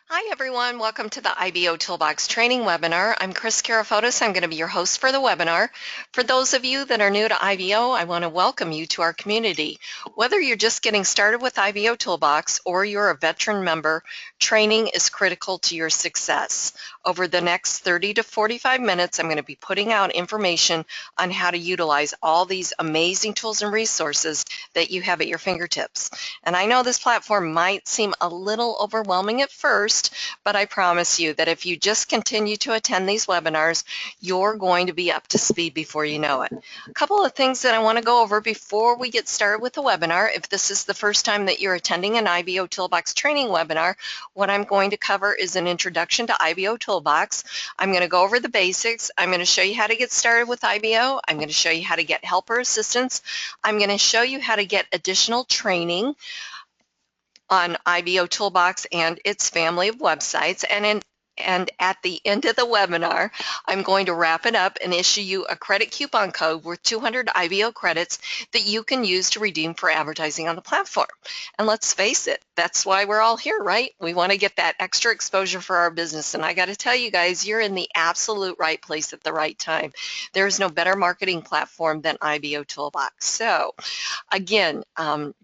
Hi everyone, welcome to the IBOtoolbox training webinar. I'm Kris Karafotas. I'm going to be your host for the webinar. For those of you that are new to IBO, I want to welcome you to our community. Whether you're just getting started with IBOtoolbox or you're a veteran member, training is critical to your success. Over the next 30 to 45 minutes, I'm going to be putting out information on how to utilize all these amazing tools and resources that you have at your fingertips. And I know this platform might seem a little overwhelming at first, but I promise you that if you just continue to attend these webinars, you're going to be up to speed before you know it. A couple of things that I want to go over before we get started with the webinar. If this is the first time that you're attending an IBOtoolbox training webinar, what I'm going to cover is an introduction to IBOtoolbox. I'm going to go over the basics. I'm going to show you how to get started with IBO. I'm going to show you how to get helper assistance. I'm going to show you how to get additional training on IBOtoolbox and its family of websites. And at the end of the webinar, I'm going to wrap it up and issue you a credit coupon code worth 200 IBO credits that you can use to redeem for advertising on the platform. And let's face it, that's why we're all here, right? We want to get that extra exposure for our business. And I got to tell you guys, you're in the absolute right place at the right time. There is no better marketing platform than IBOtoolbox. So again,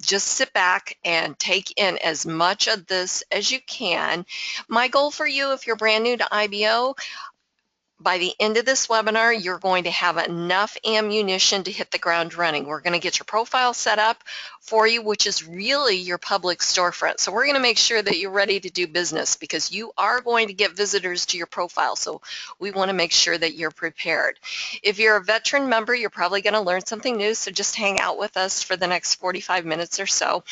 just sit back and take in as much of this as you can. My goal for you, if you're brand new to IBO, by the end of this webinar, you're going to have enough ammunition to hit the ground running. We're going to get your profile set up for you, which is really your public storefront. So we're going to make sure that you're ready to do business because you are going to get visitors to your profile. So we want to make sure that you're prepared. If you're a veteran member, you're probably going to learn something new. So just hang out with us for the next 45 minutes or so.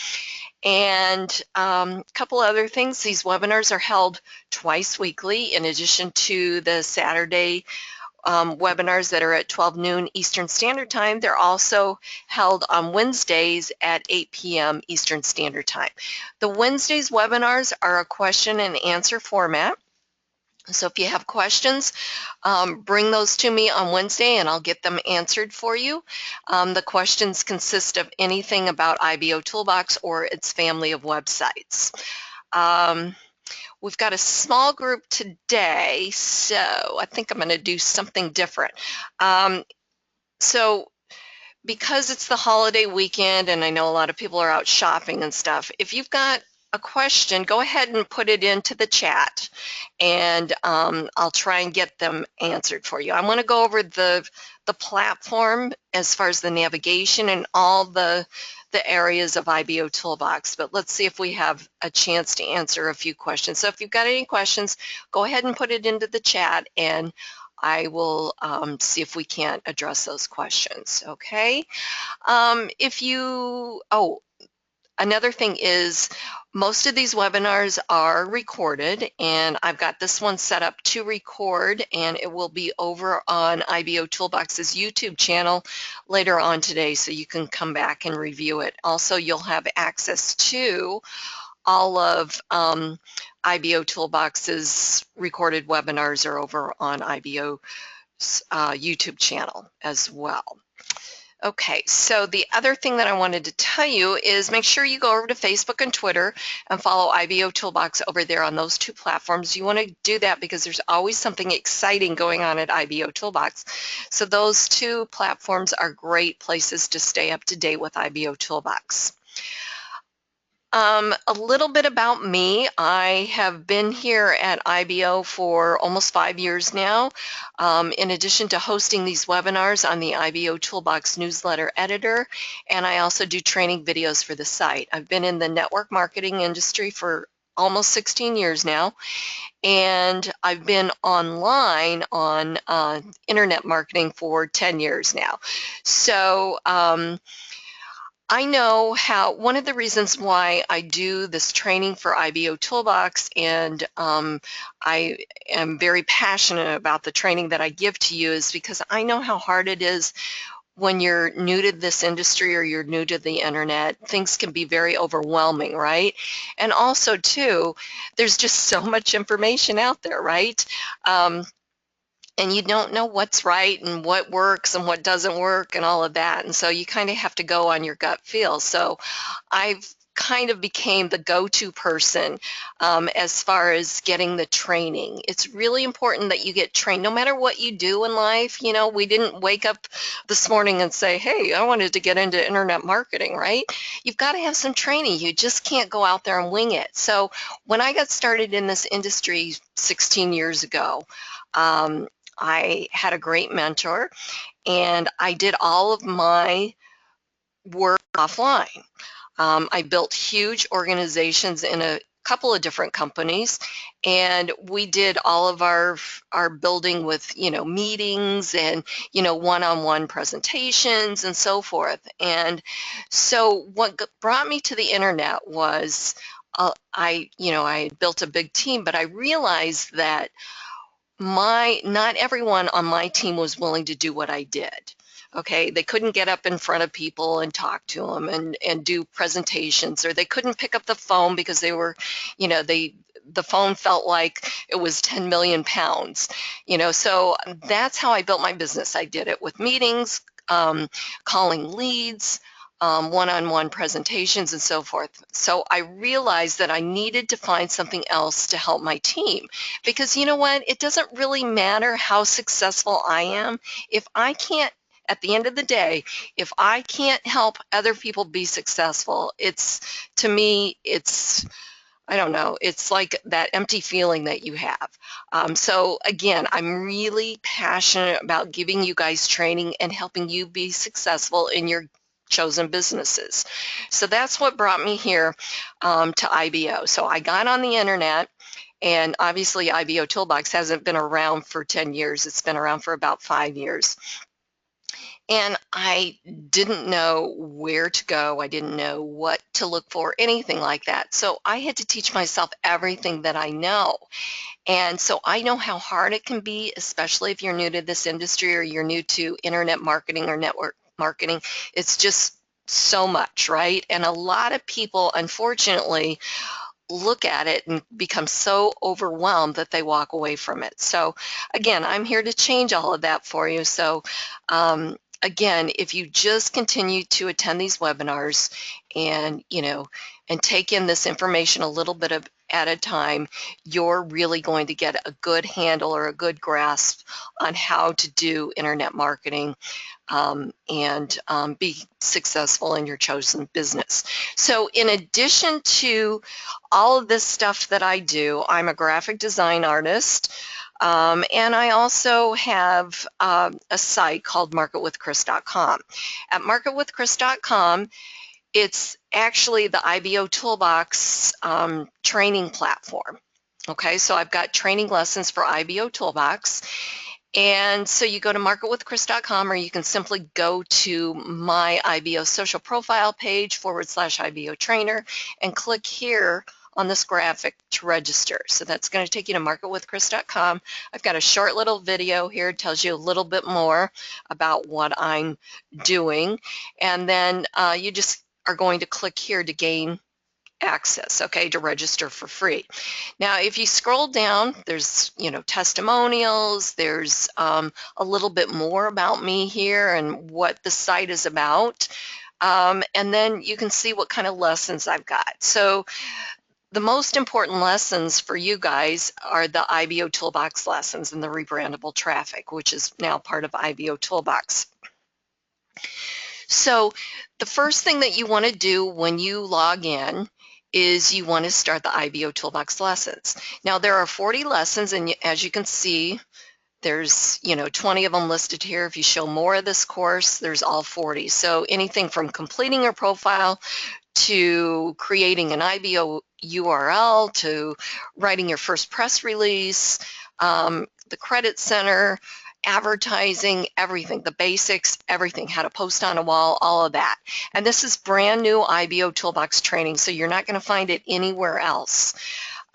And a couple other things, these webinars are held twice weekly in addition to the Saturday webinars that are at 12 noon Eastern Standard Time. They're also held on Wednesdays at 8 p.m. Eastern Standard Time. The Wednesdays webinars are a question and answer format. So if you have questions, bring those to me on Wednesday and I'll get them answered for you. The questions consist of anything about IBOtoolbox or its family of websites. We've got a small group today, so I think I'm going to do something different. So because it's the holiday weekend and I know a lot of people are out shopping and stuff, if you've got a question, go ahead and put it into the chat and I'll try and get them answered for you. I want to go over the platform as far as the navigation and all the areas of IBOtoolbox, but let's see if we have a chance to answer a few questions. So if you've got any questions, go ahead and put it into the chat and I will see if we can't address those questions, okay? Another thing is most of these webinars are recorded and I've got this one set up to record and it will be over on IBOtoolbox's YouTube channel later on today so you can come back and review it. Also, you'll have access to all of IBOtoolbox's recorded webinars are over on IBO's YouTube channel as well. Okay, so the other thing that I wanted to tell you is make sure you go over to Facebook and Twitter and follow IBOtoolbox over there on those two platforms. You want to do that because there's always something exciting going on at IBOtoolbox. So those two platforms are great places to stay up to date with IBOtoolbox. A little bit about me. I have been here at IBO for almost 5 years now. In addition to hosting these webinars on the IBOtoolbox newsletter editor, and I also do training videos for the site. I've been in the network marketing industry for almost 16 years now, and I've been online on internet marketing for 10 years now. So I know how, one of the reasons why I do this training for IBOtoolbox and I am very passionate about the training that I give to you is because I know how hard it is when you're new to this industry or you're new to the internet. Things can be very overwhelming, right? And also too, there's just so much information out there, right? And you don't know what's right and what works and what doesn't work and all of that. And so you kind of have to go on your gut feel. So I've kind of became the go-to person as far as getting the training. It's really important that you get trained no matter what you do in life. You know, we didn't wake up this morning and say, hey, I wanted to get into internet marketing, right? You've got to have some training. You just can't go out there and wing it. So when I got started in this industry 16 years ago, I had a great mentor, and I did all of my work offline. I built huge organizations in a couple of different companies, and we did all of our building with, you know, meetings and, you know, one-on-one presentations and so forth. And so what brought me to the internet was I built a big team, but I realized that not everyone on my team was willing to do what I did. Okay, they couldn't get up in front of people and talk to them and do presentations, or they couldn't pick up the phone because they were, you know, the phone felt like it was 10 million pounds, you know. So that's how I built my business. I did it with meetings, calling leads, one-on-one presentations and so forth. So I realized that I needed to find something else to help my team, because you know what, it doesn't really matter how successful I am if I can't, at the end of the day, if I can't help other people be successful, to me, I don't know, it's like that empty feeling that you have. So again, I'm really passionate about giving you guys training and helping you be successful in your chosen businesses. So that's what brought me here to IBO. So I got on the internet, and obviously IBOtoolbox hasn't been around for 10 years. It's been around for about 5 years. And I didn't know where to go. I didn't know what to look for, anything like that. So I had to teach myself everything that I know. And so I know how hard it can be, especially if you're new to this industry or you're new to internet marketing or network marketing. It's just so much, right? And a lot of people, unfortunately, look at it and become so overwhelmed that they walk away from it. So again, I'm here to change all of that for you. So again, if you just continue to attend these webinars and, you know, and take in this information a little bit at a time, you're really going to get a good handle or a good grasp on how to do internet marketing and be successful in your chosen business. So in addition to all of this stuff that I do, I'm a graphic design artist. And I also have a site called marketwithkris.com. At marketwithkris.com, it's actually the IBOtoolbox training platform. Okay, so I've got training lessons for IBOtoolbox. And so you go to marketwithkris.com, or you can simply go to my IBO social profile page /IBO trainer and click here on this graphic to register. So that's going to take you to marketwithkris.com. I've got a short little video here. It tells you a little bit more about what I'm doing. And then you just are going to click here to gain access, okay, to register for free. Now, if you scroll down, there's, you know, testimonials, there's a little bit more about me here and what the site is about. And then you can see what kind of lessons I've got. So the most important lessons for you guys are the IBOtoolbox lessons and the rebrandable traffic, which is now part of IBOtoolbox. So the first thing that you want to do when you log in is you want to start the IBOtoolbox lessons. Now there are 40 lessons, and as you can see, there's, you know, 20 of them listed here. If you show more of this course, there's all 40. So anything from completing your profile to creating an IBO URL to writing your first press release, the credit center, advertising, everything, the basics, everything, how to post on a wall, all of that. And this is brand new IBOtoolbox training, so you're not going to find it anywhere else.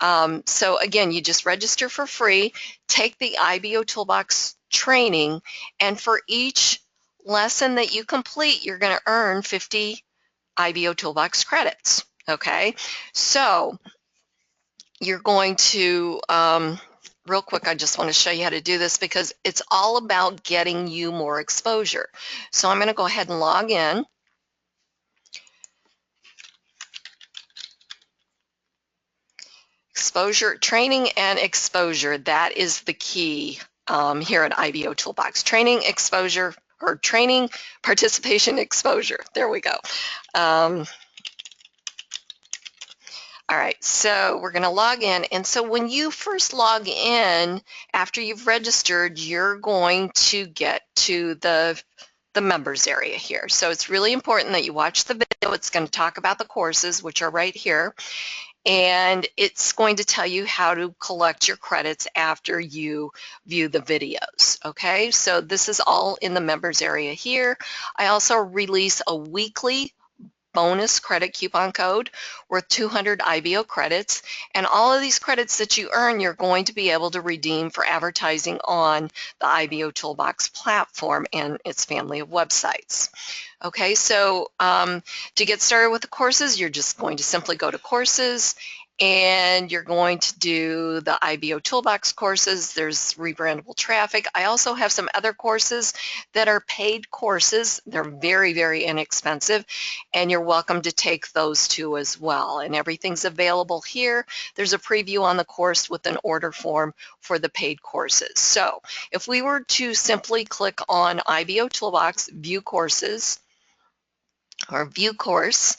So again, you just register for free, take the IBOtoolbox training, and for each lesson that you complete, you're going to earn 50 IBOtoolbox credits. Okay, so you're going to real quick, I just want to show you how to do this because it's all about getting you more exposure. So I'm going to go ahead and log in. Exposure, training and exposure, that is the key here at IBOtoolbox. Training, exposure, or training, participation, exposure. There we go. All right, so we're going to log in. And so when you first log in, after you've registered, you're going to get to the members area here. So it's really important that you watch the video. It's going to talk about the courses, which are right here. And it's going to tell you how to collect your credits after you view the videos. Okay, so this is all in the members area here. I also release a weekly bonus credit coupon code worth 200 IBO credits, and all of these credits that you earn you're going to be able to redeem for advertising on the IBOtoolbox platform and its family of websites. Okay, so to get started with the courses, you're just going to simply go to courses, and you're going to do the IBOtoolbox courses. There's rebrandable traffic. I also have some other courses that are paid courses. They're very, very inexpensive, and you're welcome to take those too as well. And everything's available here. There's a preview on the course with an order form for the paid courses. So if we were to simply click on IBOtoolbox, view courses, or view course,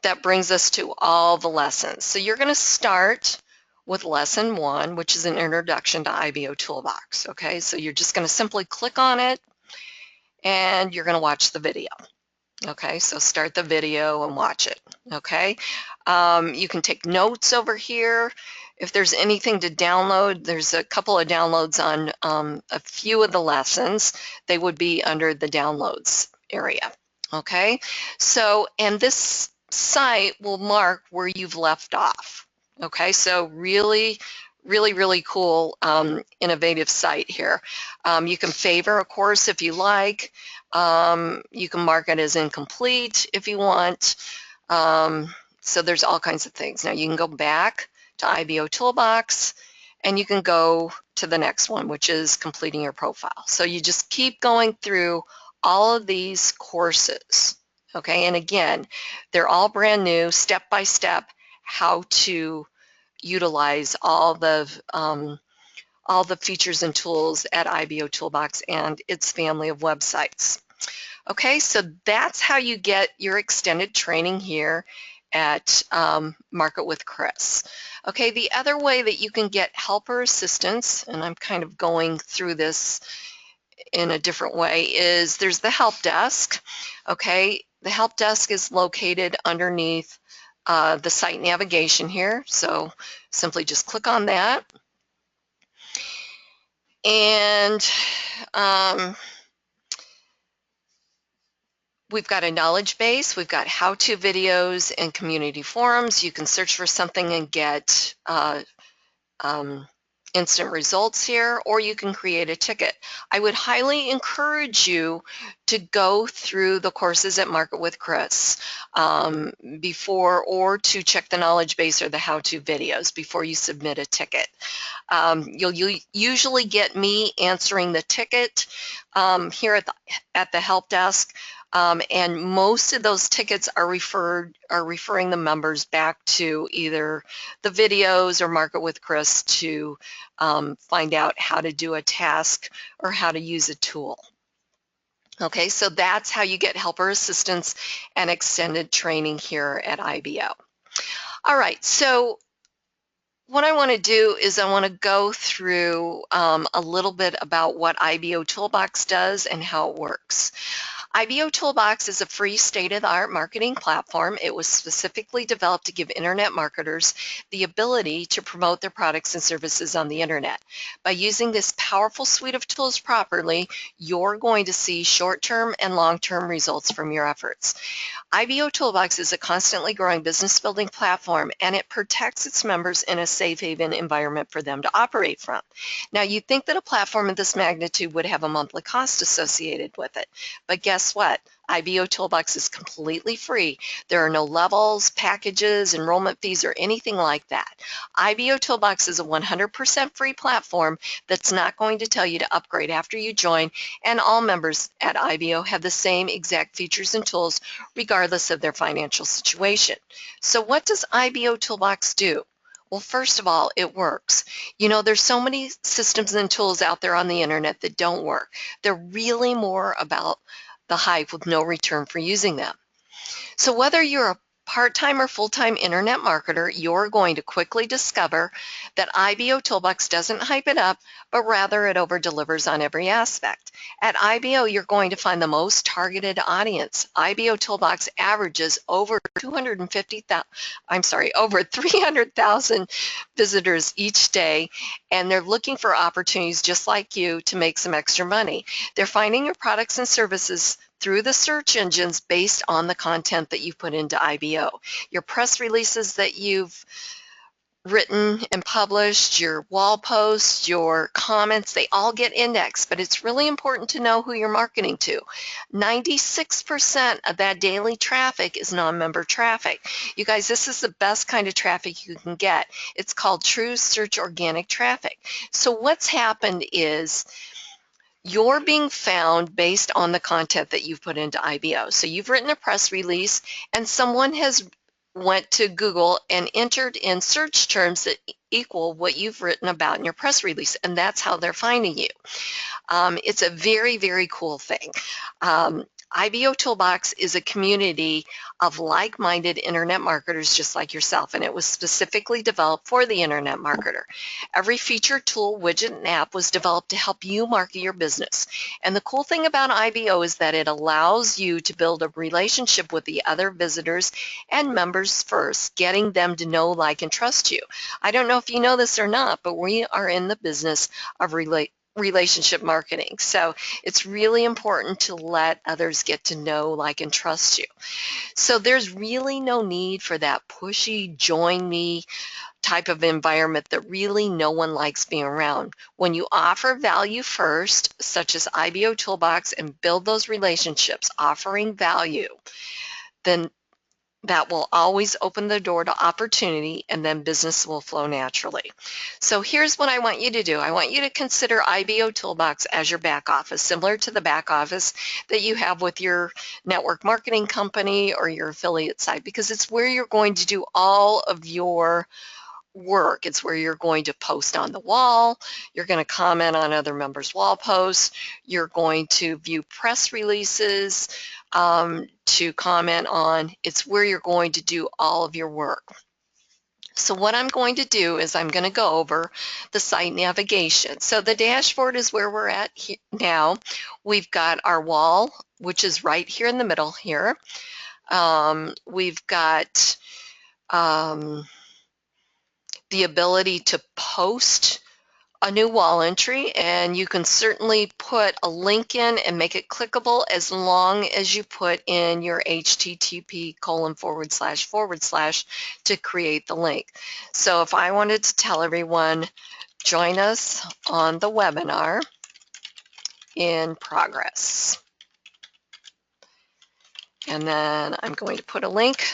that brings us to all the lessons. So you're going to start with lesson 1, which is an introduction to IBOtoolbox. Okay, so you're just going to simply click on it and you're going to watch the video. Okay, so start the video and watch it. Okay, you can take notes over here. If there's anything to download, there's a couple of downloads on a few of the lessons. They would be under the downloads area. Okay, so, and this site will mark where you've left off. Okay, so really, really, really cool, innovative site here. You can favor a course if you like. You can mark it as incomplete if you want. So there's all kinds of things. Now you can go back to IBOtoolbox and you can go to the next one, which is completing your profile. So you just keep going through all of these courses. Okay, and again, they're all brand new, step-by-step, how to utilize all the features and tools at IBOtoolbox and its family of websites. Okay, so that's how you get your extended training here at Market with Kris. Okay, the other way that you can get help or assistance, and I'm kind of going through this in a different way, is there's the help desk. Okay, the help desk is located underneath the site navigation here, so simply just click on that. And we've got a knowledge base, we've got how-to videos and community forums. You can search for something and get instant results here, or you can create a ticket. I would highly encourage you to go through the courses at Market with Kris before, or to check the knowledge base or the how-to videos before you submit a ticket. You'll usually get me answering the ticket here at the help desk. And most of those tickets are referring the members back to either the videos or Market with Kris to find out how to do a task or how to use a tool. Okay, so that's how you get helper assistance and extended training here at IBO. All right, so what I want to do is I want to go through a little bit about what IBOtoolbox does and how it works. IBOtoolbox is a free state-of-the-art marketing platform. It was specifically developed to give internet marketers the ability to promote their products and services on the internet. By using this powerful suite of tools properly, you're going to see short-term and long-term results from your efforts. IBOtoolbox is a constantly growing business building platform, and it protects its members in a safe haven environment for them to operate from. Now, you'd think that a platform of this magnitude would have a monthly cost associated with it, but guess what? IBOtoolbox is completely free. There are no levels, packages, enrollment fees, or anything like that. IBOtoolbox is a 100% free platform that's not going to tell you to upgrade after you join, and all members at IBO have the same exact features and tools regardless of their financial situation. So what does IBOtoolbox do? Well, first of all, it works. You know, there's so many systems and tools out there on the internet that don't work. They're really more about the hype with no return for using them. So whether you're a part-time or full-time internet marketer, you're going to quickly discover that IBOtoolbox doesn't hype it up, but rather it over-delivers on every aspect. At IBO, you're going to find the most targeted audience. IBOtoolbox averages over 300,000 visitors each day, and they're looking for opportunities just like you to make some extra money. They're finding your products and services through the search engines based on the content that you put into IBO. Your press releases that you've written and published, your wall posts, your comments, they all get indexed, but it's really important to know who you're marketing to. 96% of that daily traffic is non-member traffic. You guys, this is the best kind of traffic you can get. It's called true search organic traffic. So what's happened is you're being found based on the content that you've put into IBO. So you've written a press release and someone has went to Google and entered in search terms that equal what you've written about in your press release, and that's how they're finding you. It's a very, very cool thing. IBOtoolbox is a community of like-minded internet marketers just like yourself, and it was specifically developed for the internet marketer. Every feature, tool, widget, and app was developed to help you market your business. And the cool thing about IBO is that it allows you to build a relationship with the other visitors and members first, getting them to know, like, and trust you. I don't know if you know this or not, but we are in the business of relationship marketing. So it's really important to let others get to know, like, and trust you. So there's really no need for that pushy, join me type of environment that really no one likes being around. When you offer value first, such as IBOtoolbox, and build those relationships offering value, then that will always open the door to opportunity, and then business will flow naturally. So here's what I want you to do. I want you to consider IBOtoolbox as your back office, similar to the back office that you have with your network marketing company or your affiliate site, because it's where you're going to do all of your work. It's where you're going to post on the wall, you're going to comment on other members' wall posts, you're going to view press releases, to comment on. It's where you're going to do all of your work. So what I'm going to do is I'm going to go over the site navigation. So the dashboard is where we're at now. We've got our wall, which is right here in the middle here. We've got the ability to post a new wall entry, and you can certainly put a link in and make it clickable as long as you put in your http:// to create the link. So if I wanted to tell everyone, join us on the webinar in progress, and then I'm going to put a link.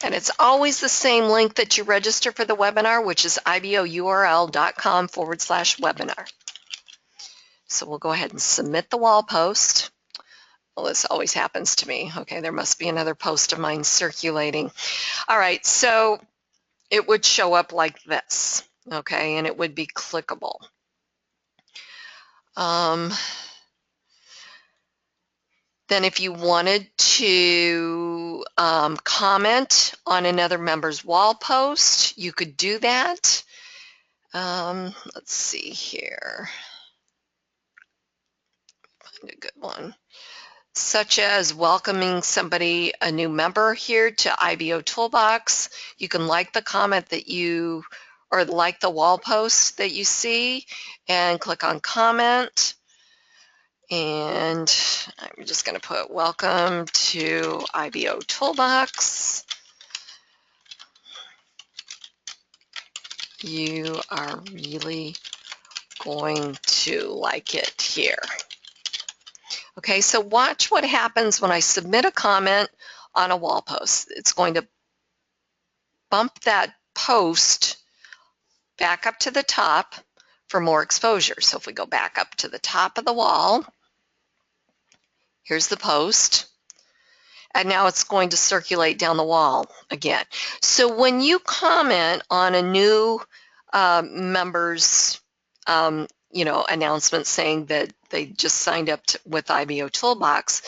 And it's always the same link that you register for the webinar, which is ibourl.com/webinar. So we'll go ahead and submit the wall post. Well, this always happens to me. Okay, there must be another post of mine circulating. All right, so it would show up like this, okay, and it would be clickable. Then if you wanted to comment on another member's wall post, you could do that. Let's see here. Find a good one. Such as welcoming somebody, a new member here to IBOtoolbox. You can like the comment that you, or like the wall post that you see, and click on comment. And I'm just going to put welcome to IBOtoolbox. You are really going to like it here. Okay, so watch what happens when I submit a comment on a wall post. It's going to bump that post back up to the top for more exposure. So if we go back up to the top of the wall, here's the post. and now it's going to circulate down the wall again. So when you comment on a new member's announcement saying that they just signed up with IBOtoolbox,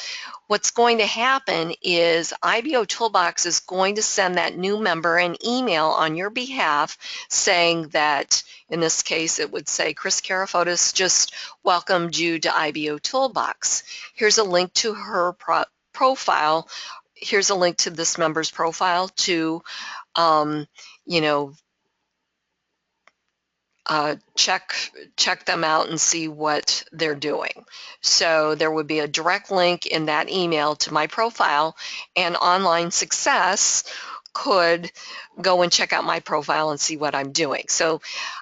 what's going to happen is IBOtoolbox is going to send that new member an email on your behalf saying that, in this case, it would say, Kris Karafotas just welcomed you to IBOtoolbox. Here's a link to her profile. Here's a link to this member's profile to, check them out and see what they're doing. So there would be a direct link in that email to my profile, and Online Success could go and check out my profile and see what I'm doing. So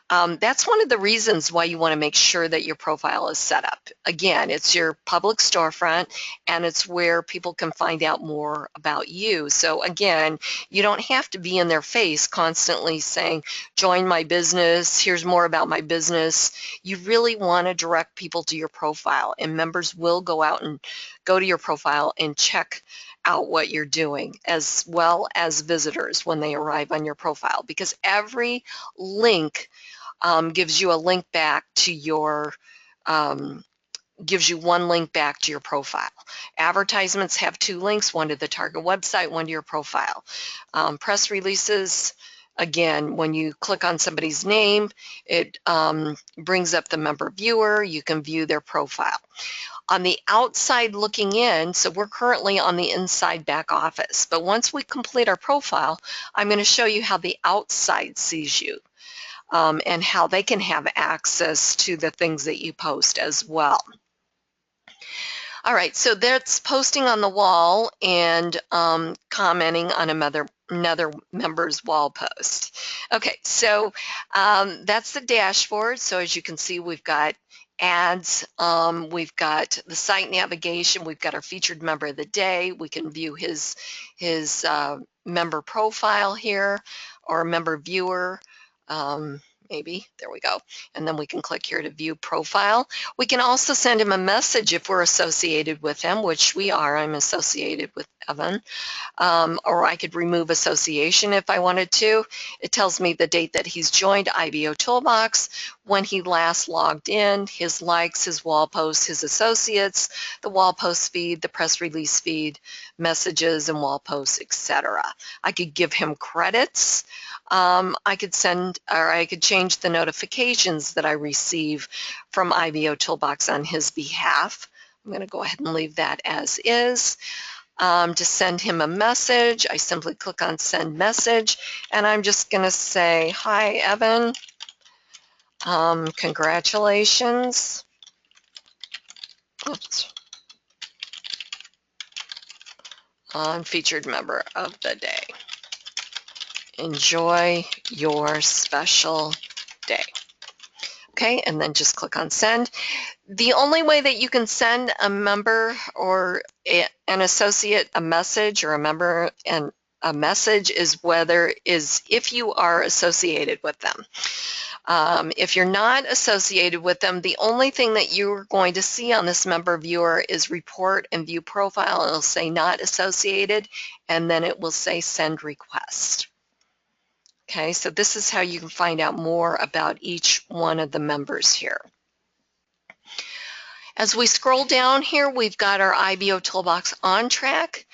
that's one of the reasons why you want to make sure that your profile is set up. Again, it's your public storefront, and it's where people can find out more about you. So again, you don't have to be in their face constantly saying, join my business, here's more about my business. You really want to direct people to your profile, and members will go out and go to your profile and check out what you're doing, as well as visitors when they arrive on your profile, because every link gives you a link back to your gives you one link back to your profile. Advertisements have 2 links, one to the target website, one to your profile. Press releases, again, when you click on somebody's name, it brings up the member viewer. You can view their profile. On the outside looking in, so we're currently on the inside back office, but once we complete our profile, I'm going to show you how the outside sees you. And how they can have access to the things that you post as well. All right, so that's posting on the wall and commenting on another member's wall post. Okay, so that's the dashboard. So as you can see, we've got ads, we've got the site navigation, we've got our featured member of the day. We can view his member profile here, or member viewer. Maybe, there we go. And then we can click here to view profile. We can also send him a message if we're associated with him, which we are. I'm associated with Evan. Or I could remove association if I wanted to. It tells me the date that he's joined IBOtoolbox, when he last logged in, his likes, his wall posts, his associates, the wall post feed, the press release feed, messages and wall posts, etc. I could give him credits. I could change the notifications that I receive from IBOtoolbox on his behalf. I'm going to go ahead and leave that as is. To send him a message, I simply click on send message, and I'm just going to say, hi Evan, congratulations. Oops. On featured member of the day. Enjoy your special day. Okay, and then just click on send. The only way that you can send a member or an associate a message, or a member and a message, is if you are associated with them. If you're not associated with them, the only thing that you're going to see on this member viewer is report and view profile. It'll say not associated, and then it will say send request. Okay, so this is how you can find out more about each one of the members here. As we scroll down here, we've got our IBOtoolbox on track.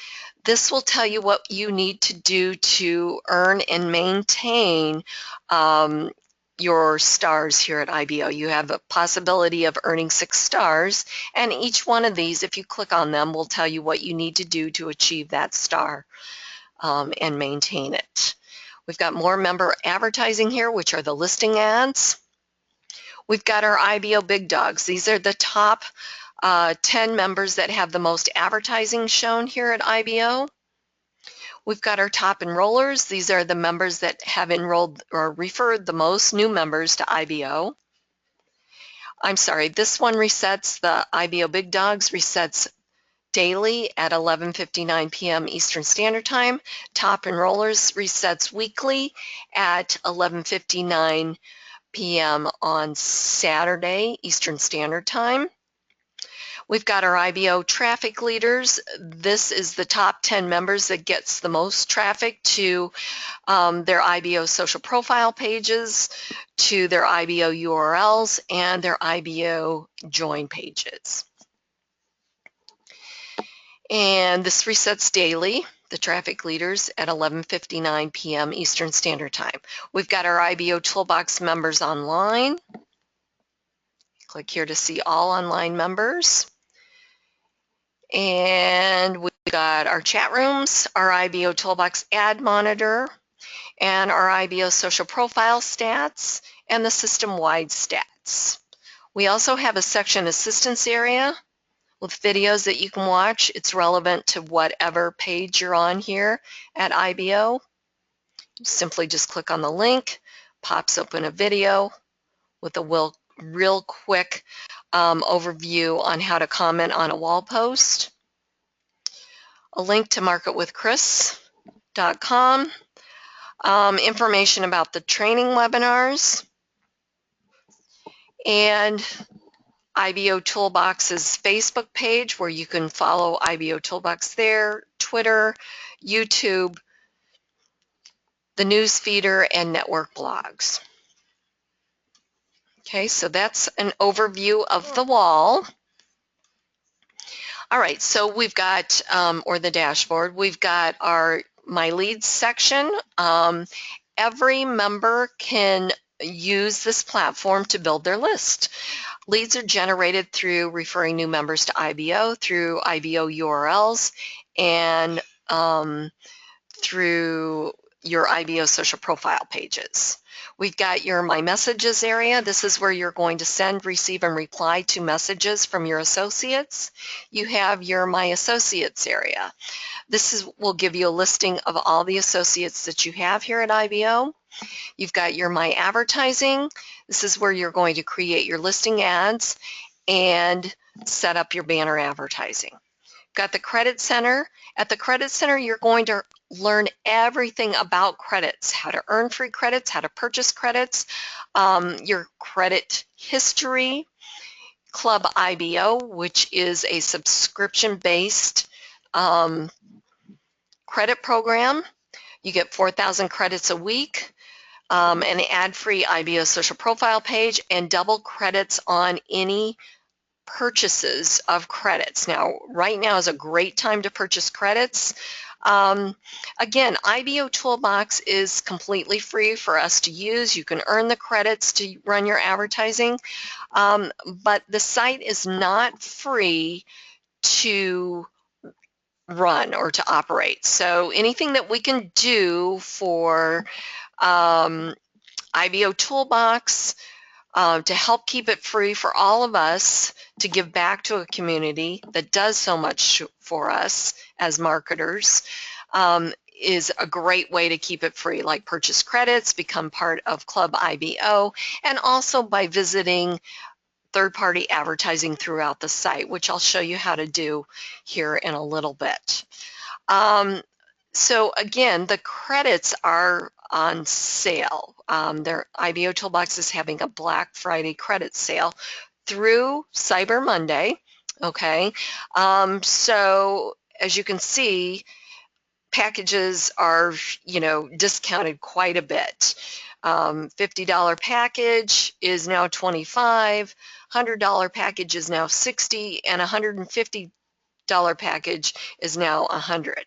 This will tell you what you need to do to earn and maintain your stars here at IBO. You have a possibility of earning 6 stars, and each one of these, if you click on them, will tell you what you need to do to achieve that star and maintain it. We've got more member advertising here, which are the listing ads. We've got our IBO Big Dogs. These are the top 10 members that have the most advertising shown here at IBO. We've got our top enrollers. These are the members that have enrolled or referred the most new members to IBO. I'm sorry, this one resets, the IBO Big Dogs resets daily at 11:59 p.m. Eastern Standard Time. Top enrollers resets weekly at 11:59 p.m. on Saturday Eastern Standard Time. We've got our IBO traffic leaders. This is the top 10 members that gets the most traffic to their IBO social profile pages, to their IBO URLs, and their IBO join pages. And this resets daily, the traffic leaders, at 11:59 p.m. Eastern Standard Time. We've got our IBOtoolbox members online. Click here to see all online members. And we've got our chat rooms, our IBOtoolbox ad monitor, and our IBO social profile stats, and the system-wide stats. We also have a section assistance area with videos that you can watch. It's relevant to whatever page you're on here at IBO. Simply just click on the link, pops open a video with a real quick overview on how to comment on a wall post, a link to marketwithkris.com, information about the training webinars, and IBOtoolbox's Facebook page where you can follow IBOtoolbox there, Twitter, YouTube, the news feeder, and network blogs. Okay, so that's an overview of the wall. All right, so we've got, or the dashboard, we've got our My Leads section. Every member can use this platform to build their list. Leads are generated through referring new members to IBO, through IBO URLs, and through your IBO social profile pages. We've got your My Messages area. This is where you're going to send, receive, and reply to messages from your associates. You have your My Associates area. This will give you a listing of all the associates that you have here at IBO. You've got your My Advertising. This is where you're going to create your listing ads and set up your banner advertising. Got the Credit Center. At the Credit Center, you're going to learn everything about credits, how to earn free credits, how to purchase credits, your credit history, Club IBO, which is a subscription-based credit program. You get 4,000 credits a week, an ad-free IBO social profile page, and double credits on any purchases of credits. Now, right now is a great time to purchase credits. Again, IBOtoolbox is completely free for us to use. You can earn the credits to run your advertising, but the site is not free to run or to operate. So anything that we can do for IBOtoolbox to help keep it free for all of us to give back to a community that does so much for us as marketers is a great way to keep it free, like purchase credits, become part of Club IBO, and also by visiting third-party advertising throughout the site, which I'll show you how to do here in a little bit. So again, the credits are on sale. Their IBOtoolbox is having a Black Friday credit sale through Cyber Monday. Okay, so as you can see, packages are, discounted quite a bit. $50 package is now $25, $100 package is now $60, and $150 package is now $100.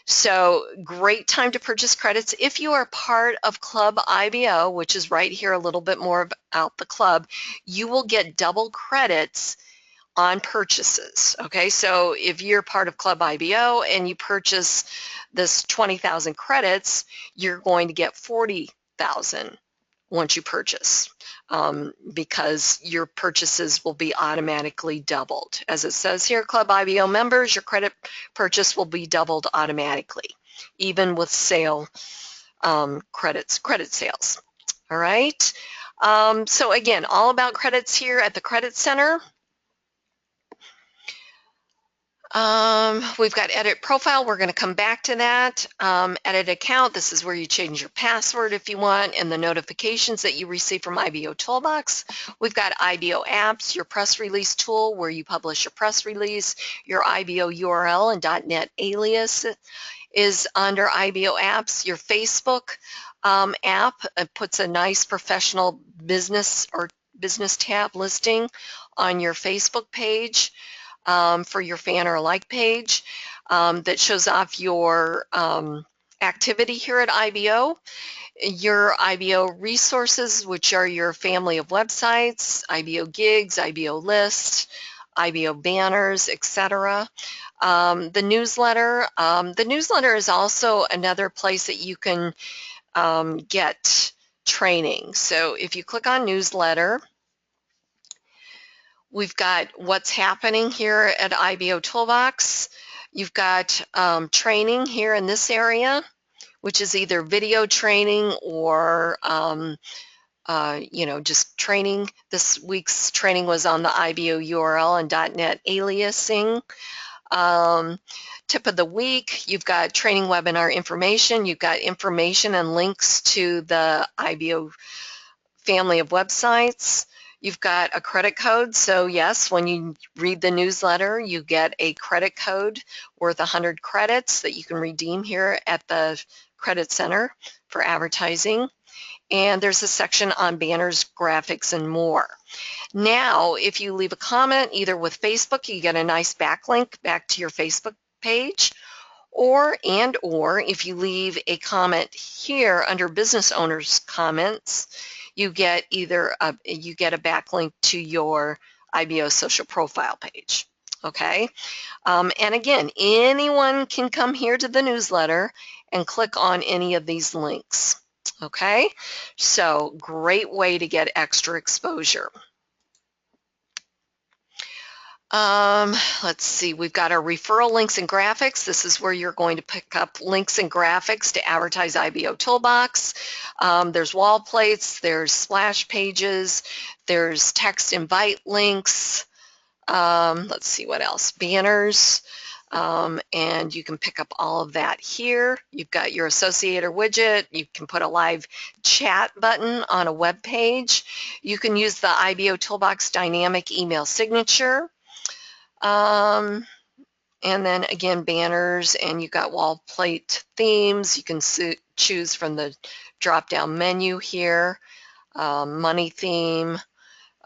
So great time to purchase credits. If you are part of Club IBO, which is right here a little bit more about the club, you will get double credits on purchases. Okay, so if you're part of Club IBO and you purchase this 20,000 credits, you're going to get 40,000 once you purchase, because your purchases will be automatically doubled. As it says here, Club IBO members, your credit purchase will be doubled automatically, even with credit sales. All right. So again, all about credits here at the Credit Center. We've got edit profile. We're going to come back to that. Edit account. This is where you change your password if you want, and the notifications that you receive from IBOtoolbox. We've got IBO apps, your press release tool where you publish your press release, your IBO URL and .NET alias is under IBO apps. Your Facebook app puts a nice professional business or business tab listing on your Facebook page. For your fan or like page that shows off your activity here at IBO, your IBO resources, which are your family of websites, IBO gigs, IBO lists, IBO banners, etc. The newsletter is also another place that you can get training. So if you click on newsletter, we've got what's happening here at IBOtoolbox. You've got training here in this area, which is either video training or just training. This week's training was on the IBO URL and .NET aliasing. Tip of the week, you've got training webinar information. You've got information and links to the IBO family of websites. You've got a credit code. So yes, when you read the newsletter, you get a credit code worth 100 credits that you can redeem here at the Credit Center for advertising. And there's a section on banners, graphics, and more. Now, if you leave a comment, either with Facebook, you get a nice backlink back to your Facebook page, or if you leave a comment here under business owners comments, you get a backlink to your IBO social profile page. Okay, and again, anyone can come here to the newsletter and click on any of these links. Okay, so great way to get extra exposure. Let's see, we've got our referral links and graphics. This is where you're going to pick up links and graphics to advertise IBOtoolbox. There's wall plates, there's splash pages, there's text invite links. Let's see what else, banners, and you can pick up all of that here. You've got your associator widget. You can put a live chat button on a web page. You can use the IBOtoolbox dynamic email signature. And then again, banners, and you've got wall plate themes. You can choose from the drop-down menu here. Money theme.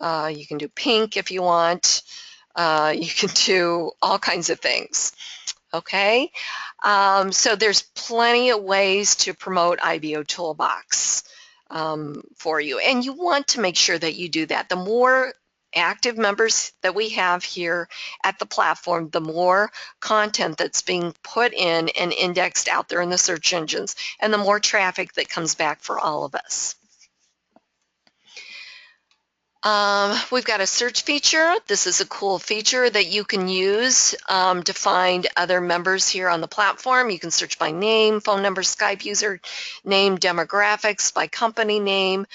You can do pink if you want. You can do all kinds of things. Okay, so there's plenty of ways to promote IBOtoolbox for you, and you want to make sure that you do that. The more active members that we have here at the platform, the more content that's being put in and indexed out there in the search engines, and the more traffic that comes back for all of us. We've got a search feature. This is a cool feature that you can use to find other members here on the platform. You can search by name, phone number, Skype user name, demographics, by company name.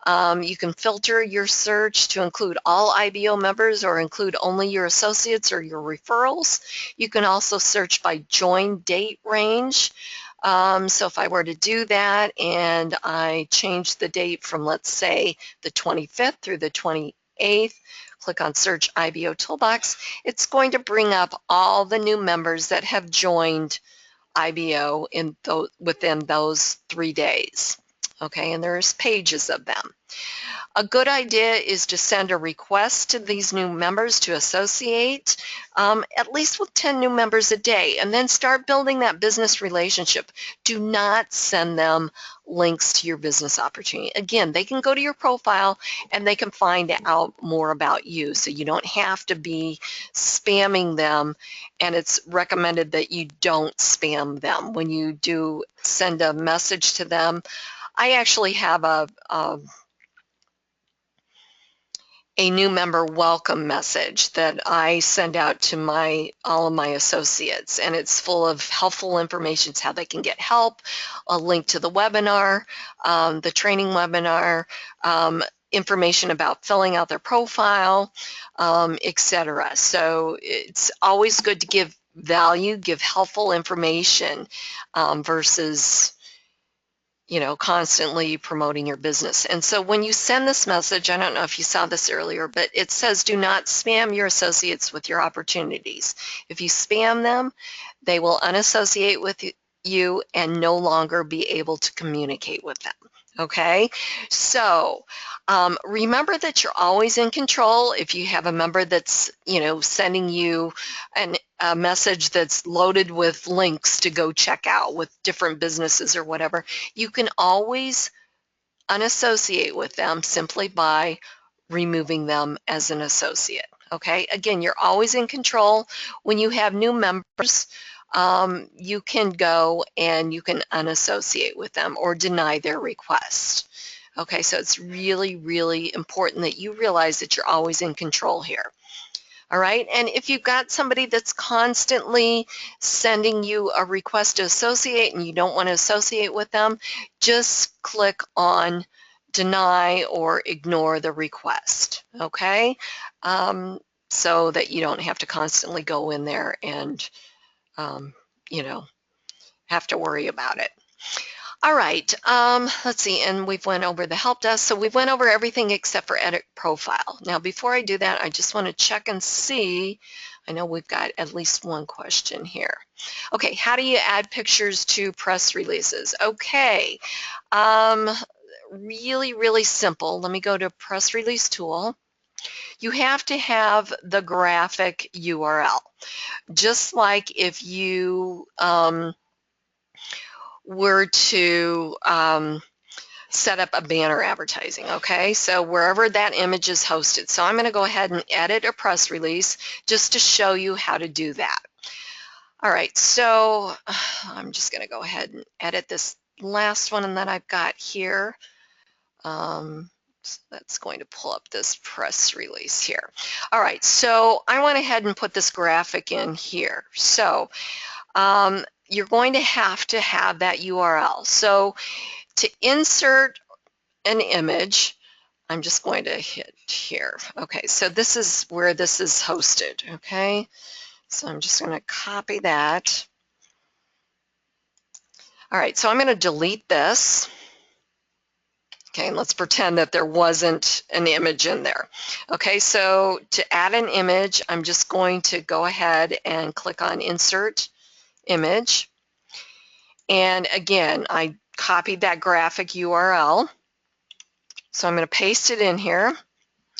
You can filter your search to include all IBO members or include only your associates or your referrals. You can also search by join date range. So if I were to do that and I change the date from, let's say, the 25th through the 28th, click on Search IBOtoolbox, it's going to bring up all the new members that have joined IBO within those 3 days. Okay, and there's pages of them. A good idea is to send a request to these new members to associate, at least with 10 new members a day, and then start building that business relationship. Do not send them links to your business opportunity. Again, they can go to your profile and they can find out more about you, so you don't have to be spamming them, and it's recommended that you don't spam them. When you do send a message to them, I actually have a new member welcome message that I send out to all of my associates, and it's full of helpful information. It's how they can get help, a link to the webinar, the training webinar, information about filling out their profile, etc. So it's always good to give value, give helpful information versus, you know, constantly promoting your business. And so when you send this message, I don't know if you saw this earlier, but it says do not spam your associates with your opportunities. If you spam them, they will unassociate with you and no longer be able to communicate with them. Okay, so remember that you're always in control. If you have a member that's, you know, sending you a message that's loaded with links to go check out with different businesses or whatever, you can always unassociate with them simply by removing them as an associate. Okay, again, you're always in control. When you have new members, you can go and you can unassociate with them or deny their request. Okay, so it's really, really important that you realize that you're always in control here. All right, and if you've got somebody that's constantly sending you a request to associate and you don't want to associate with them, just click on deny or ignore the request, okay? So that you don't have to constantly go in there and, you know, have to worry about it. All right, let's see, and we've went over the help desk, so we've went over everything except for edit profile. Now, before I do that, I just want to check and see. I know we've got at least one question here. Okay, how do you add pictures to press releases? Okay, really, really simple. Let me go to press release tool. You have to have the graphic URL. Just like if you were to set up a banner advertising, okay? So wherever that image is hosted. So I'm going to go ahead and edit a press release just to show you how to do that. All right, so I'm just going to go ahead and edit this last one that I've got here. So that's going to pull up this press release here. All right, so I went ahead and put this graphic in here. So you're going to have that URL. So to insert an image, I'm just going to hit here. Okay, so this is where this is hosted, okay? So I'm just going to copy that. All right, so I'm going to delete this. Okay, and let's pretend that there wasn't an image in there. Okay, so to add an image, I'm just going to go ahead and click on Insert Image. And again, I copied that graphic URL. So I'm going to paste it in here.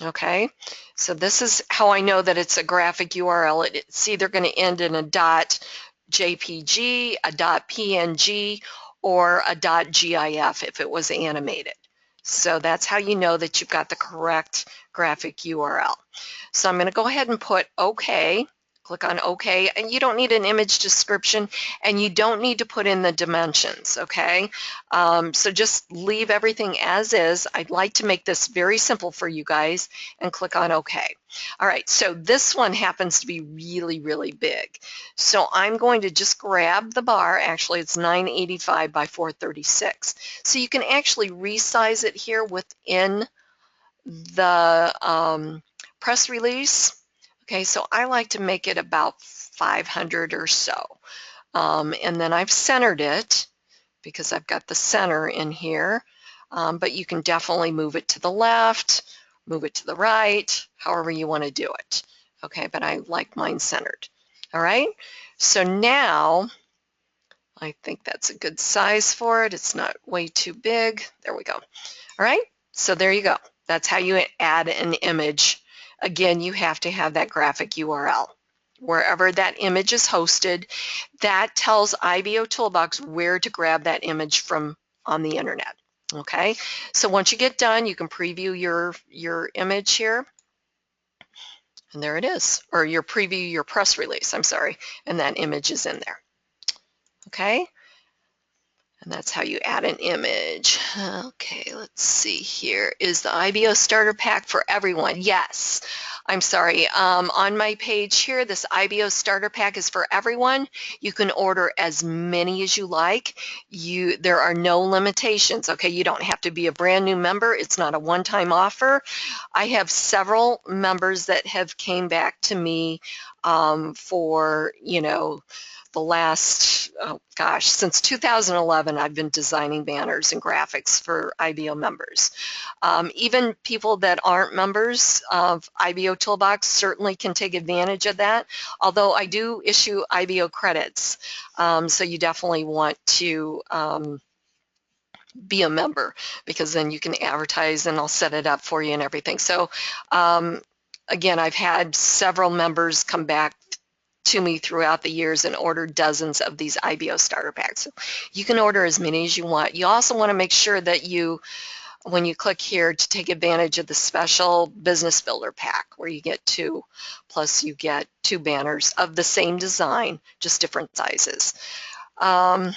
Okay, so this is how I know that it's a graphic URL. It's either going to end in a .jpg, a .png, or a .gif if it was animated. So that's how you know that you've got the correct graphic URL. So I'm going to go ahead and put OK. Click on OK, and you don't need an image description, and you don't need to put in the dimensions, okay? So just leave everything as is. I'd like to make this very simple for you guys, and click on OK. All right, so this one happens to be really, really big. So I'm going to just grab the bar. Actually, it's 985 by 436. So you can actually resize it here within the press release. Okay, so I like to make it about 500 or so. And then I've centered it because I've got the center in here. But you can definitely move it to the left, move it to the right, however you want to do it. Okay, but I like mine centered. All right, so now I think that's a good size for it. It's not way too big. There we go. All right, so there you go. That's how you add an image. Again, you have to have that graphic URL. Wherever that image is hosted, that tells IBOtoolbox where to grab that image from on the internet. Okay, so once you get done, you can preview your image here. And there it is, or your preview your press release, I'm sorry, and that image is in there. Okay, And that's how you add an image. Okay, let's see here. Is the IBO starter pack for everyone? Yes. I'm sorry. On my page here, this IBO starter pack is for everyone. You can order as many as you like. There are no limitations. Okay, you don't have to be a brand new member. It's not a one-time offer. I have several members that have came back to me for, the last, oh gosh, since 2011, I've been designing banners and graphics for IBO members. Even people that aren't members of IBOtoolbox certainly can take advantage of that, although I do issue IBO credits. So you definitely want to be a member, because then you can advertise and I'll set it up for you and everything. So again, I've had several members come back to me throughout the years and order dozens of these IBO starter packs. So you can order as many as you want. You also want to make sure that when you click here, to take advantage of the special business builder pack, where you get 2, plus you get 2 banners of the same design, just different sizes. Let's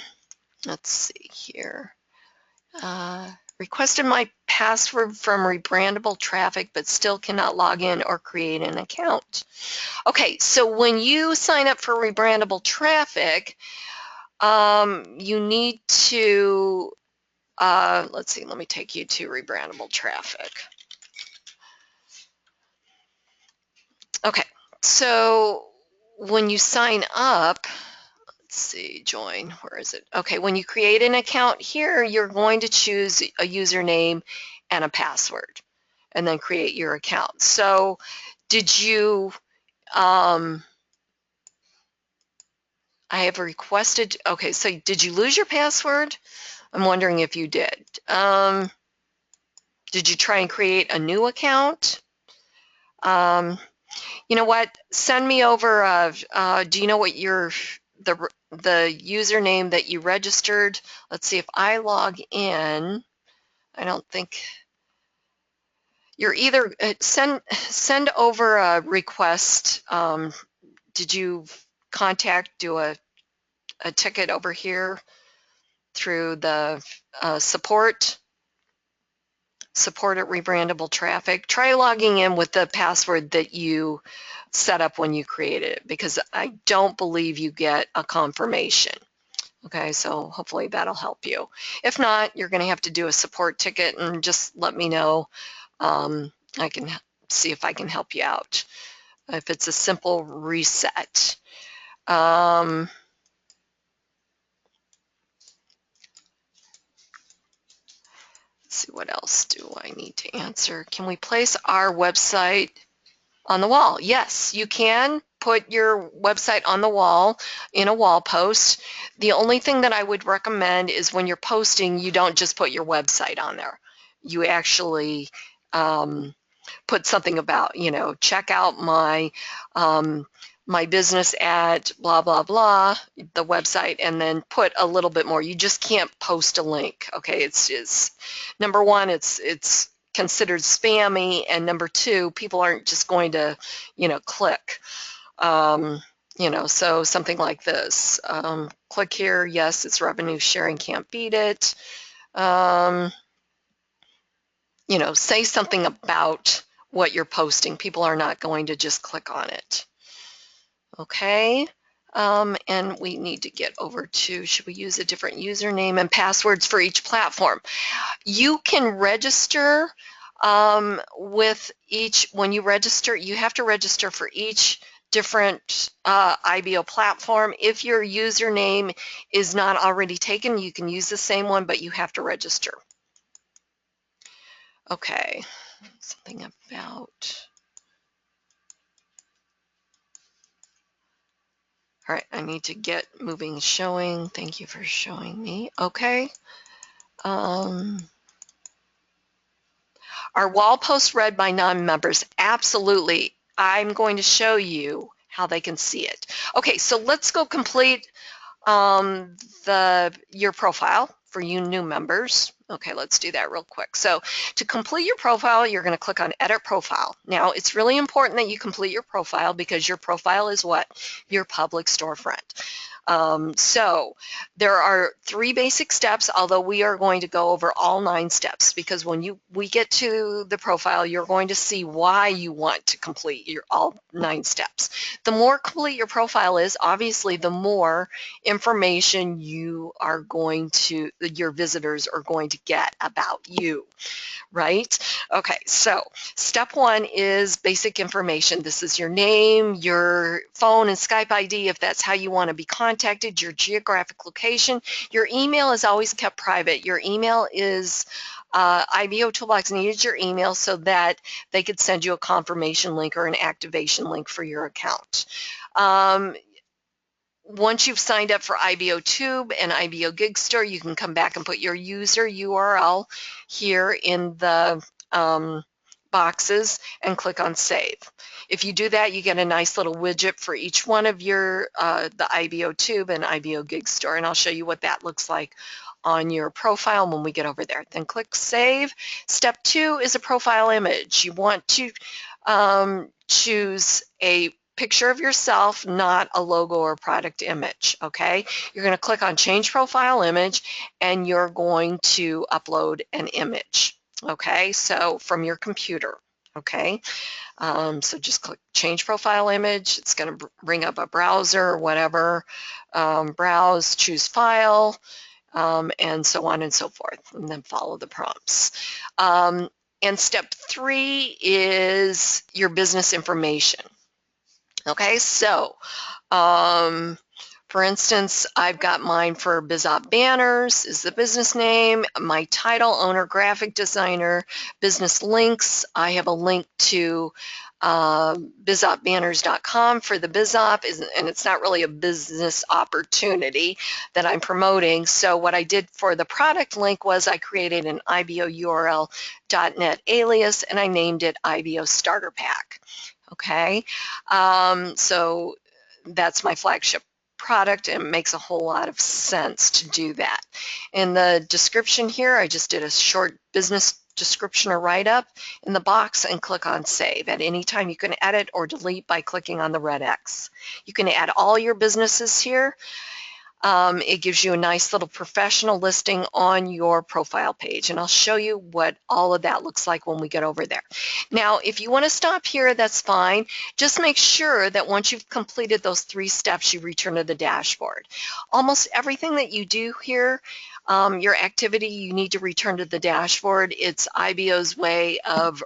see here. Requested my password from rebrandable traffic, but still cannot log in or create an account. Okay, so when you sign up for rebrandable traffic, you need to, let's see, let me take you to rebrandable traffic. Okay, so when you sign up, let's see, join, where is it? Okay, when you create an account here, you're going to choose a username and a password, and then create your account. So did you, I have requested, okay, so did you lose your password? I'm wondering if you did. Did you try and create a new account? You know what? Send me over, do you know what the username that you registered? Let's see if I log in. I don't think you're either, send over a request. Did you do a ticket over here through the support at rebrandable traffic? Try logging in with the password that you set up when you created it, because I don't believe you get a confirmation. Okay, so hopefully that'll help you. If not, you're going to have to do a support ticket and just let me know. I can see if I can help you out. If it's a simple reset. Let's see, what else do I need to answer? Can we place our website on the wall? Yes, you can put your website on the wall in a wall post. The only thing that I would recommend is when you're posting, you don't just put your website on there. You actually put something about, check out my my business at blah, blah, blah, the website, and then put a little bit more. You just can't post a link, okay? It's number one, it's considered spammy, and number two, people aren't just going to, click. So something like this. Click here, yes, it's revenue sharing, can't beat it. Say something about what you're posting. People are not going to just click on it. Okay, and we need to get over to, should we use a different username and passwords for each platform? You can register with each, when you register, you have to register for each different IBO platform. If your username is not already taken, you can use the same one, but you have to register. Okay, something about, all right, I need to get moving, showing. Thank you for showing me. Okay. Are wall posts read by non-members? Absolutely. I'm going to show you how they can see it. Okay, so let's go complete your profile for you new members. Okay, let's do that real quick. So to complete your profile, you're going to click on Edit Profile. Now, it's really important that you complete your profile because your profile is what? Your public storefront. So there are 3 basic steps, although we are going to go over all 9 steps, because when we get to the profile, you're going to see why you want to complete all 9 steps. The more complete your profile is, obviously, the more information your visitors are going to get about you. Right? Okay, so step 1 is basic information. This is your name, your phone and Skype ID if that's how you want to be contacted, your geographic location. Your email is always kept private. Your email is IBOtoolbox needed your email so that they could send you a confirmation link or an activation link for your account. Once you've signed up for IBOTube and IBO Gig Store, you can come back and put your user URL here in the boxes and click on Save. If you do that, you get a nice little widget for each one of your the IBOTube and IBO Gig Store, and I'll show you what that looks like on your profile when we get over there. Then click Save. Step 2 is a profile image. You want to choose a picture of yourself, not a logo or product image, okay? You're going to click on Change Profile Image, and you're going to upload an image, okay? So from your computer, okay? So just click Change Profile Image. It's going to bring up a browser or whatever. Browse, choose File, and so on and so forth, and then follow the prompts. And step 3 is your business information. Okay, so for instance, I've got mine for BizOp Banners is the business name, my title, owner, graphic designer, business links. I have a link to bizopbanners.com for the BizOp, and it's not really a business opportunity that I'm promoting. So what I did for the product link was I created an IBOURL.net alias, and I named it IBO Starter Pack. Okay, so that's my flagship product, and it makes a whole lot of sense to do that. In the description here, I just did a short business description or write-up in the box and click on Save. At any time, you can edit or delete by clicking on the red X. You can add all your businesses here. It gives you a nice little professional listing on your profile page, and I'll show you what all of that looks like when we get over there. Now, if you want to stop here, that's fine. Just make sure that once you've completed those 3 steps, you return to the dashboard. Almost everything that you do here, your activity, you need to return to the dashboard. It's IBO's way of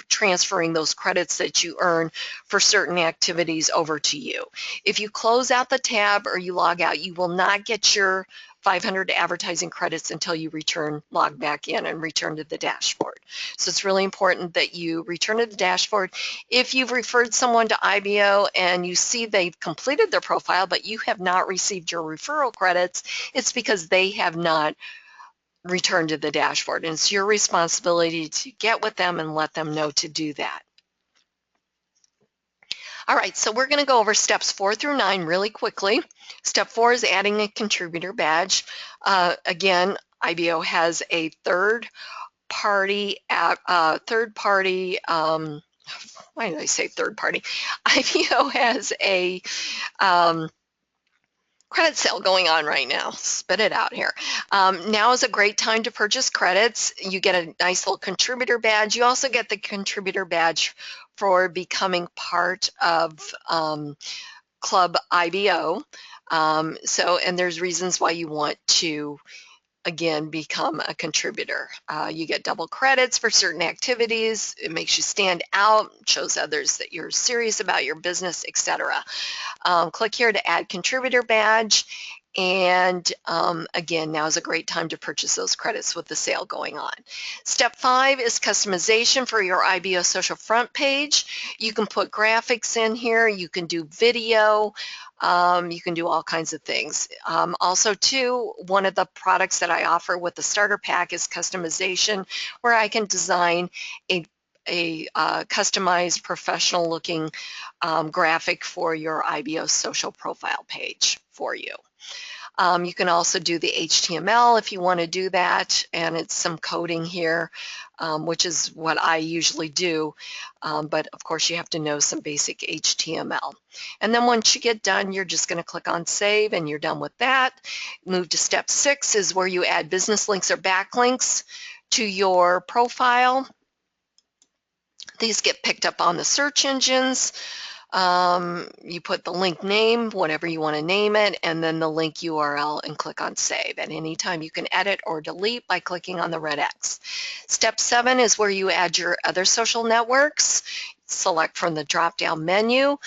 transferring those credits that you earn for certain activities over to you. If you close out the tab or you log out, you will not get your 500 advertising credits until you log back in and return to the dashboard. So it's really important that you return to the dashboard. If you've referred someone to IBO and you see they've completed their profile but you have not received your referral credits, it's because they have not returned to the dashboard, and it's your responsibility to get with them and let them know to do that. All right, so we're going to go over steps 4 through 9 really quickly. Step 4 is adding a contributor badge. Again, IBO has a third-party, why did I say third-party? IBO has a credit sale going on right now. Spit it out here. Now is a great time to purchase credits. You get a nice little contributor badge. You also get the contributor badge for becoming part of Club IBO. And there's reasons why you want to, again, become a contributor. You get double credits for certain activities. It makes you stand out, shows others that you're serious about your business, etc. Click here to add contributor badge, and again, now is a great time to purchase those credits with the sale going on. Step 5 is customization for your IBO social front page. You can put graphics in here, you can do video, you can do all kinds of things. Also too, one of the products that I offer with the starter pack is customization, where I can design a customized professional looking graphic for your IBO social profile page for you. You can also do the HTML if you want to do that, and it's some coding here, which is what I usually do, but of course you have to know some basic HTML. And then once you get done, you're just going to click on Save, and you're done with that. Move to step 6 is where you add business links or backlinks to your profile. These get picked up on the search engines. You put the link name, whatever you want to name it, and then the link URL, and click on Save. At any time you can edit or delete by clicking on the red X. Step 7 is where you add your other social networks. Select from the drop-down menu.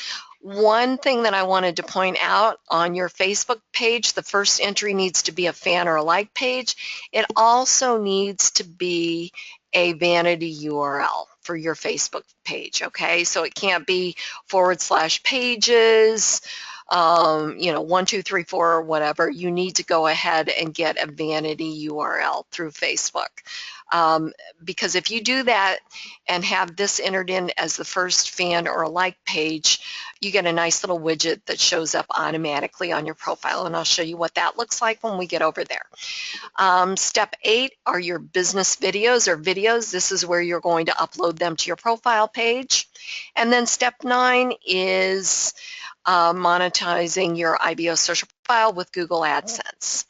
One thing that I wanted to point out, on your Facebook page, the first entry needs to be a fan or a like page. It also needs to be a vanity URL for your Facebook page, okay? So it can't be /pages, 1, 2, 3, 4, or whatever. You need to go ahead and get a vanity URL through Facebook. Because if you do that and have this entered in as the first fan or a like page, you get a nice little widget that shows up automatically on your profile, and I'll show you what that looks like when we get over there. Step 8 are your business videos or videos. This is where you're going to upload them to your profile page. And then step 9 is monetizing your IBO social profile with Google AdSense.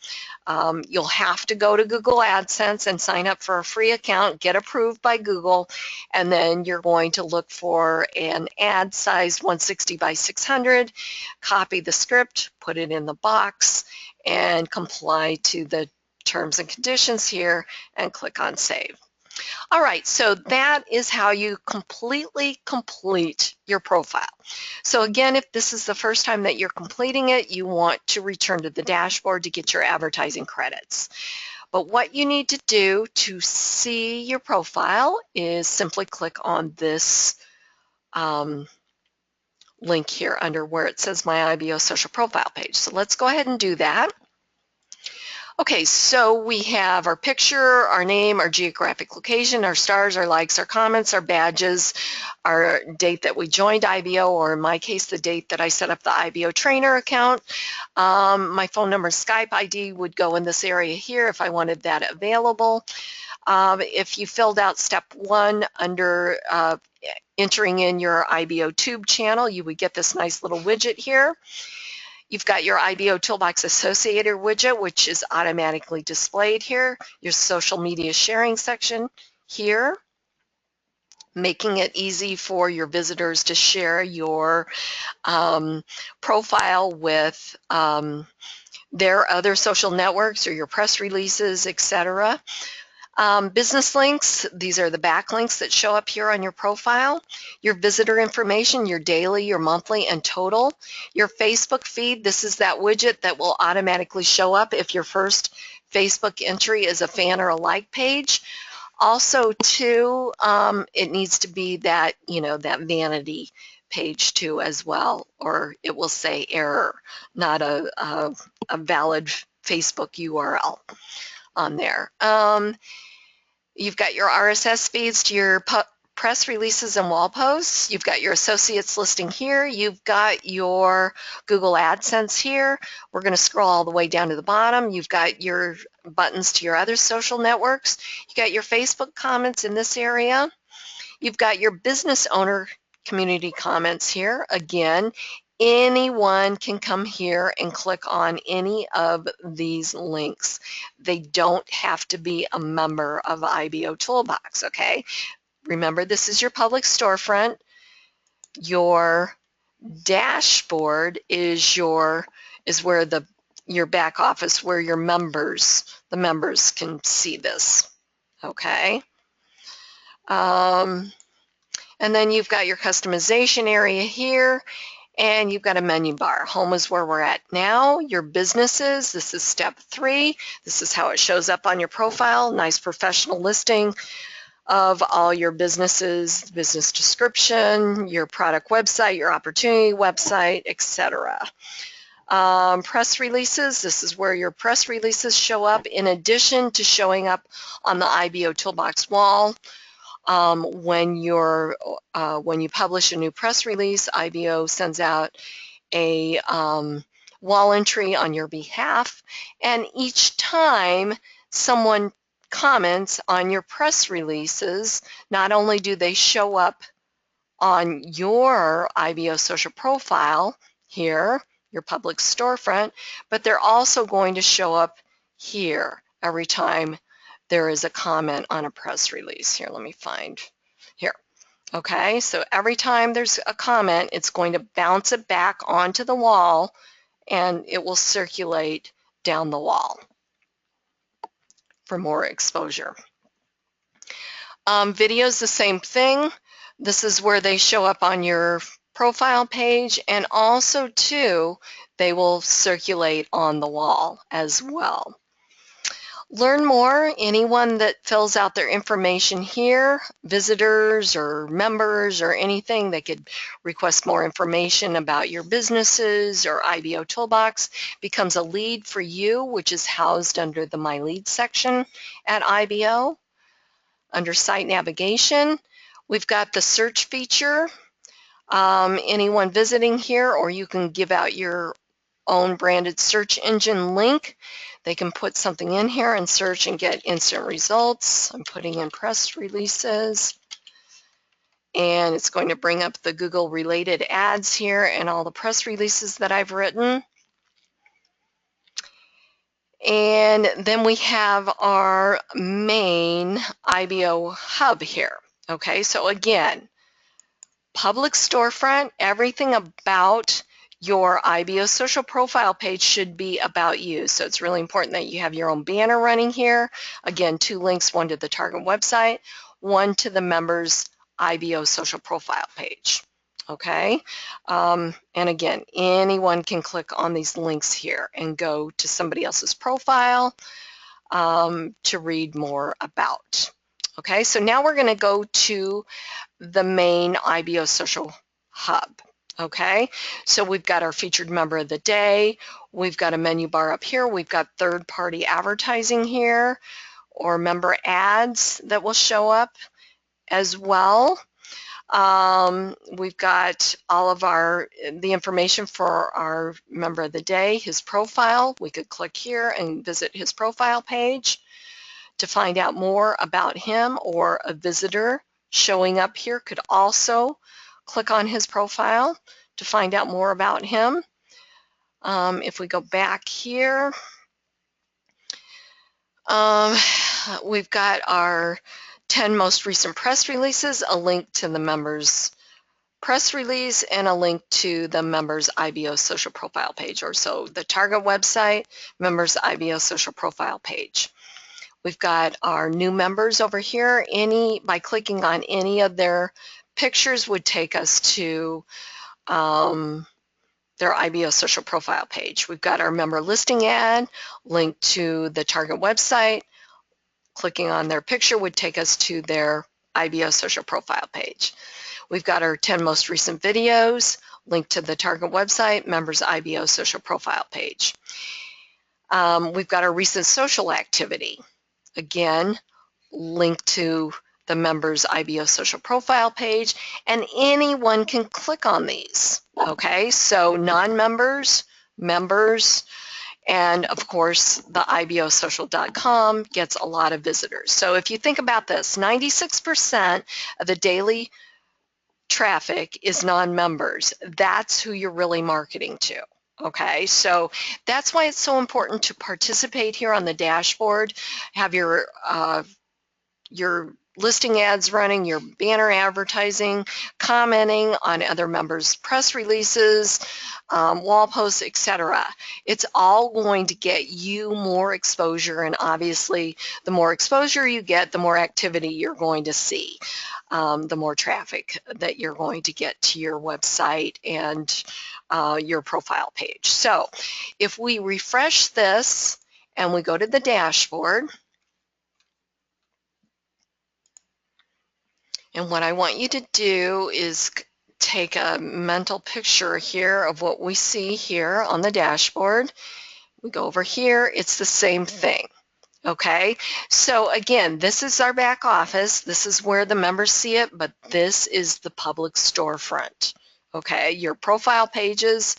You'll have to go to Google AdSense and sign up for a free account, get approved by Google, and then you're going to look for an ad size 160 by 600, copy the script, put it in the box, and comply to the terms and conditions here, and click on Save. All right, so that is how you completely complete your profile. So again, if this is the first time that you're completing it, you want to return to the dashboard to get your advertising credits. But what you need to do to see your profile is simply click on this link here under where it says My IBO Social Profile page. So let's go ahead and do that. Okay, so we have our picture, our name, our geographic location, our stars, our likes, our comments, our badges, our date that we joined IBO, or in my case, the date that I set up the IBO trainer account. My phone number, Skype ID would go in this area here if I wanted that available. If you filled out step 1 under entering in your IBO tube channel, you would get this nice little widget here. You've got your IBOtoolbox Associator widget, which is automatically displayed here. Your social media sharing section here, making it easy for your visitors to share your profile with their other social networks or your press releases, etc. Business links, these are the backlinks that show up here on your profile. Your visitor information, your daily, your monthly, and total. Your Facebook feed, this is that widget that will automatically show up if your first Facebook entry is a fan or a like page. Also, too, it needs to be that, that vanity page too as well, or it will say error, not a valid Facebook URL on there. You've got your RSS feeds to your press releases and wall posts. You've got your associates listing here. You've got your Google AdSense here. We're going to scroll all the way down to the bottom. You've got your buttons to your other social networks. You've got your Facebook comments in this area. You've got your business owner community comments here. Again, anyone can come here and click on any of these links. They don't have to be a member of IBOtoolbox, okay? Remember, this is your public storefront. Your dashboard is where your back office, where your members, the members can see this, okay? And then you've got your customization area here, and you've got a menu bar. Home is where we're at now. Your businesses, this is step 3. This is how it shows up on your profile. Nice professional listing of all your businesses, business description, your product website, your opportunity website, etc. Press releases, this is where your press releases show up in addition to showing up on the IBOtoolbox wall. When you publish a new press release, IBO sends out a wall entry on your behalf. And each time someone comments on your press releases, not only do they show up on your IBO social profile here, your public storefront, but they're also going to show up here every time there is a comment on a press release. Here, let me find here. Okay, so every time there's a comment, it's going to bounce it back onto the wall and it will circulate down the wall for more exposure. Videos, the same thing. This is where they show up on your profile page, and also too, they will circulate on the wall as well. Learn more. Anyone that fills out their information here, visitors or members or anything, they could request more information about your businesses or IBO Toolbox, becomes a lead for you, which is housed under the My Leads section at IBO. Under site navigation, we've got the search feature. Anyone visiting here, or you can give out your own branded search engine link. They can put something in here and search and get instant results. I'm putting in press releases, and it's going to bring up the Google related ads here and all the press releases that I've written. And then we have our main IBO hub here. Okay, so again, public storefront, everything about your IBO social profile page should be about you. So it's really important that you have your own banner running here. Again, 2 links, one to the target website, one to the members' IBO social profile page. Okay, and again, anyone can click on these links here and go to somebody else's profile to read more about. Okay, so now we're going to go to the main IBO social hub. Okay, so we've got our featured member of the day. We've got a menu bar up here. We've got third-party advertising here, or member ads that will show up as well. We've got all of the information for our member of the day, his profile. We could click here and visit his profile page to find out more about him, or a visitor showing up here could also click on his profile to find out more about him. If we go back here, we've got our 10 most recent press releases, a link to the members' press release, and a link to the members' IBO social profile page, or so the target website, members' IBO social profile page. We've got our new members over here. By clicking on any of their pictures would take us to their IBO social profile page. We've got our member listing ad, linked to the target website. Clicking on their picture would take us to their IBO social profile page. We've got our 10 most recent videos, linked to the target website, members' IBO social profile page. We've got our recent social activity. Again, linked to the members' IBO social profile page, and anyone can click on these. Okay, so non-members, members, and of course the IBOsocial.com gets a lot of visitors. So if you think about this, 96% of the daily traffic is non-members. That's who you're really marketing to. Okay, so that's why it's so important to participate here on the dashboard, have your listing ads running, your banner advertising, commenting on other members' press releases, wall posts, etc. It's all going to get you more exposure, and obviously the more exposure you get, the more activity you're going to see, the more traffic that you're going to get to your website and your profile page. So if we refresh this and we go to the dashboard, and what I want you to do is take a mental picture here of what we see here on the dashboard. We go over here, it's the same thing. Okay, so again, this is our back office. This is where the members see it, but this is the public storefront. Okay, your profile pages,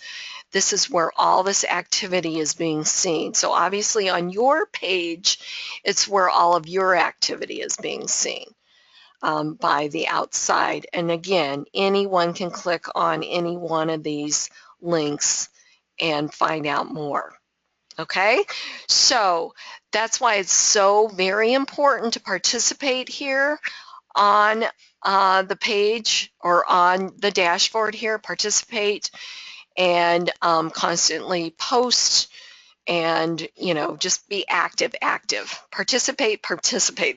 this is where all this activity is being seen. So obviously on your page, it's where all of your activity is being seen by the outside. And again, anyone can click on any one of these links and find out more. Okay, so that's why it's so very important to participate here on the page or on the dashboard here. Participate and constantly post, and just be active. Participate.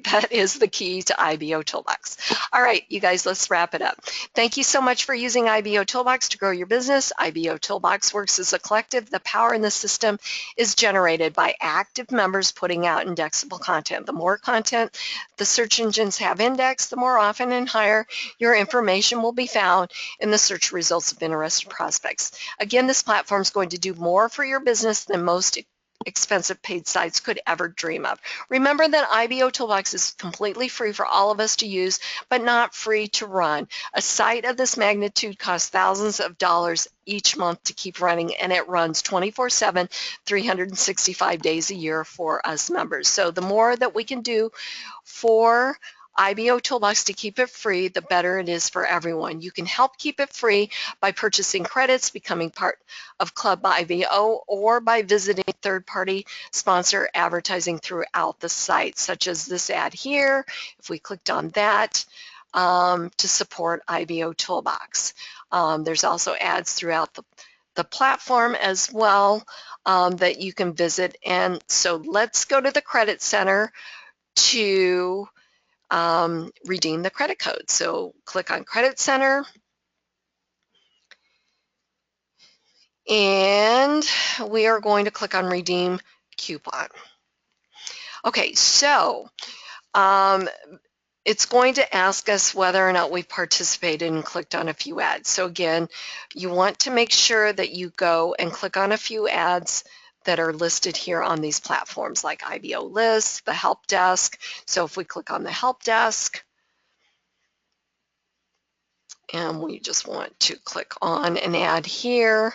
That is the key to IBOtoolbox. All right, you guys, let's wrap it up. Thank you so much for using IBOtoolbox to grow your business. IBOtoolbox works as a collective. The power in the system is generated by active members putting out indexable content. The more content the search engines have indexed, the more often and higher your information will be found in the search results of interested prospects. Again, this platform is going to do more for your business than most expensive paid sites could ever dream of. Remember that IBOtoolbox is completely free for all of us to use, but not free to run. A site of this magnitude costs thousands of dollars each month to keep running, and it runs 24/7, 365 days a year for us members. So the more that we can do for IBOtoolbox to keep it free, the better it is for everyone. You can help keep it free by purchasing credits, becoming part of Club IBO, or by visiting third-party sponsor advertising throughout the site, such as this ad here. If we clicked on that to support IBOtoolbox. There's also ads throughout the platform as well that you can visit. And so let's go to the Credit Center to redeem the credit code. So click on Credit Center, and we are going to click on Redeem Coupon. Okay, so it's going to ask us whether or not we participated and clicked on a few ads. So again, you want to make sure that you go and click on a few ads that are listed here on these platforms like IBO List, the Help Desk. So if we click on the Help Desk, and we just want to click on an ad here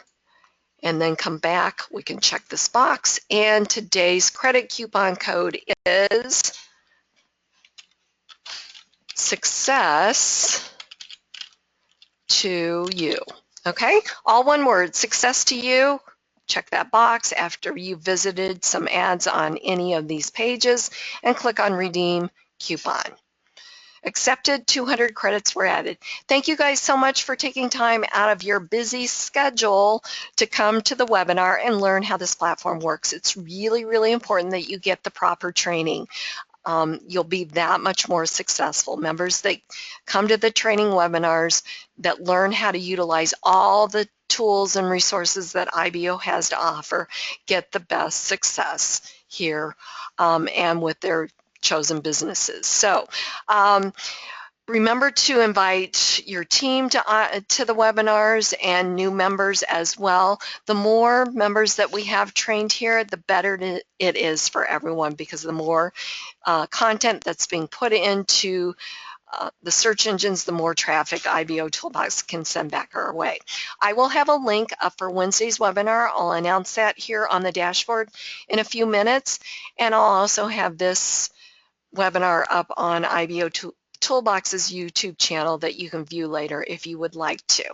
and then come back, we can check this box. And today's credit coupon code is Success to You. Okay, all one word, Success to You. Check that box after you visited some ads on any of these pages and click on Redeem Coupon. Accepted, 200 credits were added. Thank you guys so much for taking time out of your busy schedule to come to the webinar and learn how this platform works. It's really, really important that you get the proper training. You'll be that much more successful. Members that come to the training webinars that learn how to utilize all the tools and resources that IBO has to offer get the best success here and with their chosen businesses. So remember to invite your team to the webinars and new members as well. The more members that we have trained here, the better it is for everyone, because the more content that's being put into the search engines, the more traffic IBOtoolbox can send back our way. I will have a link up for Wednesday's webinar. I'll announce that here on the dashboard in a few minutes, and I'll also have this webinar up on IBOtoolbox's YouTube channel that you can view later if you would like to.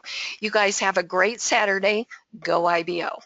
You guys have a great Saturday. Go IBO.